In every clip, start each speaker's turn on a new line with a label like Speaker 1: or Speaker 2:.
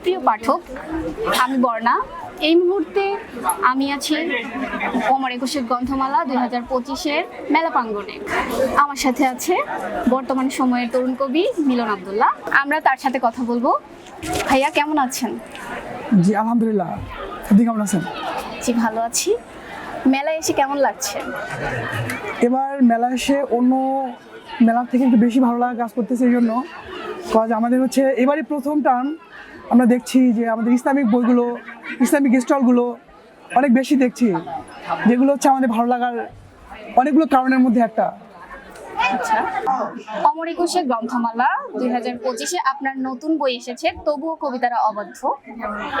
Speaker 1: প্রিয় পাঠক, আমি বর্ণা। এই মুহূর্তে আমি আছি অমর একুশের গ্রন্থমালা 2025-এর মেলা প্রাঙ্গণে। আমার সাথে আছে বর্তমান সময়ের তরুণ কবি মিলন আব্দুল্লাহ। আমরা তার সাথে কথা বলবো। ভাইয়া কেমন আছেন?
Speaker 2: জি আলহামদুলিল্লাহ, আপনি কেমন আছেন?
Speaker 1: জি ভালো আছি। মেলায় এসে কেমন লাগছে?
Speaker 2: এবার মেলা এসে অন্য মেলার থেকে একটু বেশি ভালো লাগা কাজ করতেছে এই জন্য, কাজ আমাদের হচ্ছে এবারই প্রথম টার্ম আমরা দেখছি যে আমাদের ইসলামিক বইগুলো, ইসলামিক স্টলগুলো অনেক বেশি দেখছি, যেগুলো হচ্ছে আমাদের ভালো লাগার অনেকগুলো কারণের মধ্যে একটা।
Speaker 1: আচ্ছা, অমর একুশের গ্রন্থমালা 2025-এ আপনার নতুন বই এসেছে, তবুও কবিতারা অবাধ্য।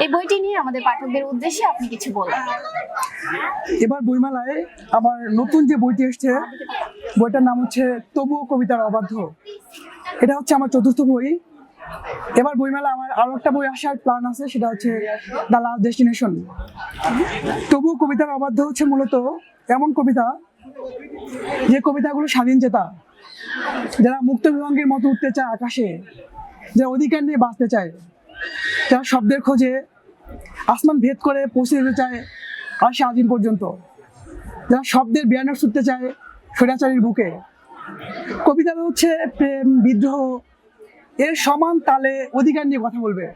Speaker 1: এই বইটি নিয়ে আমাদের পাঠকদের উদ্দেশ্যে আপনি কিছু বলুন।
Speaker 2: এবার বইমেলায় আমার নতুন যে বইটি এসছে, বইটার নাম হচ্ছে তবুও কবিতার অবাধ্য। এটা হচ্ছে আমার চতুর্থ বই। এবার বইমেলা আমার আরো একটা বই আসার প্ল্যান আছে, সেটা হচ্ছে দ্য লাস্ট ডেস্টিনেশন। তবুও কবিতার অবাধ্য হচ্ছে মূলত এমন কবিতা যে কবিতাগুলো স্বাধীন চেতা, যারা মুক্ত বিহঙ্গের মতো উঠতে চায় আকাশে, যারা অধিকার নিয়ে বাঁচতে চায়, যারা শব্দের খোঁজে আসমান ভেদ করে পৌঁছে যেতে চায় আশে আজিম পর্যন্ত, যারা শব্দের ব্যানার ছুটতে চায় স্বৈরাচারীর বুকে। কবিতাটা হচ্ছে প্রেম, বিদ্রোহ এর সমান তালে অধিকার নিয়ে কথা বলবে।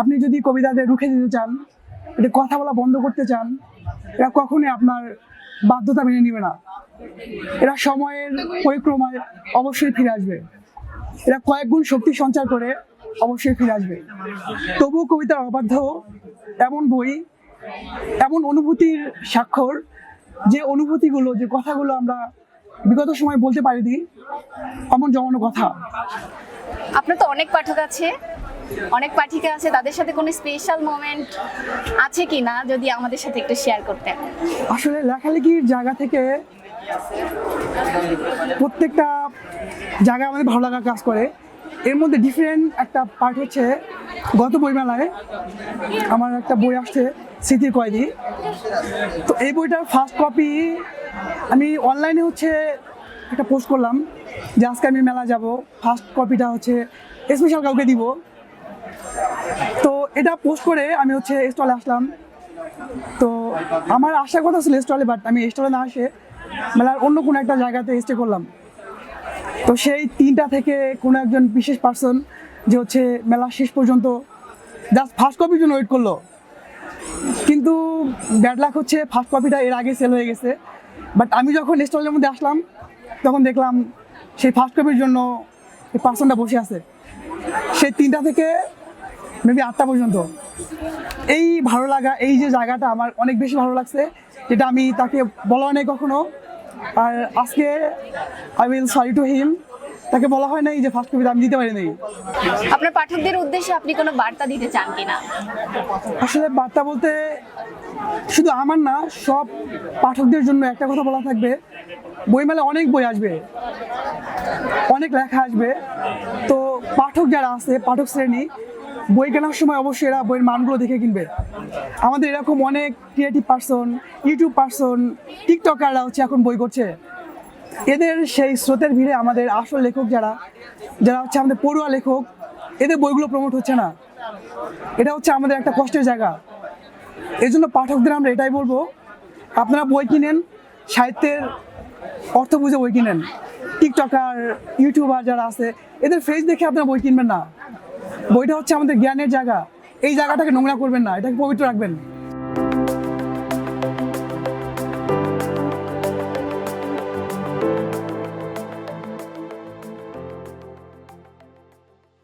Speaker 2: আপনি যদি কবিতাদের রুখে দিতে চান, এটা কথা বলা বন্ধ করতে চান, এরা কখনোই আপনার বাধ্যতা মেনে নেবে না। এরা সময়ের পরিক্রমায় অবশ্যই ফিরে আসবে, এরা কয়েক গুণ শক্তি সঞ্চার করে অবশ্যই ফিরে আসবে। তবুও কবিতার অবাধ্য এমন বই, এমন অনুভূতির স্বাক্ষর, যে অনুভূতিগুলো, যে কথাগুলো আমরা বিগত সময় বলতে পারিনি, এমন জমানো কথা।
Speaker 1: আপনার তো অনেক পাঠক আছে, অনেক পাঠিকা আছে, তাদের সাথে কোনো স্পেশাল মোমেন্ট আছে কি না, যদি আমাদের সাথে একটু শেয়ার করতেন।
Speaker 2: আসলে লেখালেখির জায়গা থেকে প্রত্যেকটা জায়গায় আমাদের ভালো লাগা কাজ করে। এর মধ্যে ডিফারেন্ট একটা পার্ট হচ্ছে, গত বইমেলায় আমার একটা বই আসছে স্মৃতির কয়েদি। তো এই বইটার ফার্স্ট কপি আমি অনলাইনে হচ্ছে একটা পোস্ট করলাম যে আজকে আমি মেলা যাব, ফার্স্ট কপিটা হচ্ছে স্পেশাল কাউকে দিব। তো এটা পোস্ট করে আমি হচ্ছে স্টলে আসলাম। তো আমার আসার কথা ছিল স্টলে, বাট আমি স্টলে না আসে মেলার অন্য কোনো একটা জায়গাতে স্টে করলাম। তো সেই 3টা থেকে কোনো একজন বিশেষ পার্সন যে হচ্ছে মেলা শেষ পর্যন্ত জাস্ট ফার্স্ট কপির জন্য ওয়েট করলো, কিন্তু ব্যাড লাক হচ্ছে ফার্স্ট কপিটা এর আগে সেল হয়ে গেছে। বাট আমি যখন স্টলের মধ্যে আসলাম তখন দেখলাম সেই ফার্স্ট কপির জন্য এই পার্সনটা বসে আছে সেই 3টা থেকে মেবি 8টা পর্যন্ত। এই ভালো লাগা, এই যে জায়গাটা আমার অনেক বেশি ভালো লাগছে, যেটা আমি তাকে বলা নেই কখনো। আর আজকে I will sorry to him, তাকে বলা হয় নাই যে ফার্স্ট কপিটা আমি দিতে পারি নাই।
Speaker 1: আপনার পাঠকদের উদ্দেশ্যে আপনি কোনো বার্তা দিতে চান কিনা?
Speaker 2: আসলে বার্তা বলতে শুধু আমার না, সব পাঠকদের জন্য একটা কথা বলা থাকবে, বইমেলা অনেক বই আসবে, অনেক লেখা আসবে। তো পাঠক যারা আছে, পাঠক শ্রেণী, বই কেনার সময় অবশ্যই এরা বইয়ের মানগুলো দেখে কিনবে। আমাদের এরকম অনেক ক্রিয়েটিভ পার্সন, ইউটিউব পার্সন, টিকটকাররা হচ্ছে এখন বই করছে, এদের সেই স্রোতের ভিড়ে আমাদের আসল লেখক যারা যারা হচ্ছে আমাদের পড়ুয়া লেখক, এদের বইগুলো প্রমোট হচ্ছে না। এটা হচ্ছে আমাদের একটা কষ্টের জায়গা। এই জন্য পাঠকদের আমরা এটাই বলবো, আপনারা বই কিনেন, সাহিত্যের অর্থ বুঝে বই কিনেন। টিকটকার, ইউটিউবার যারা আছে, এদের ফেস দেখে আপনারা বই কিনবেন না। বইটা হচ্ছে আমাদের জ্ঞানের জায়গা, এই জায়গাটাকে নোংরা করবেন না, এটাকে পবিত্র রাখবেন।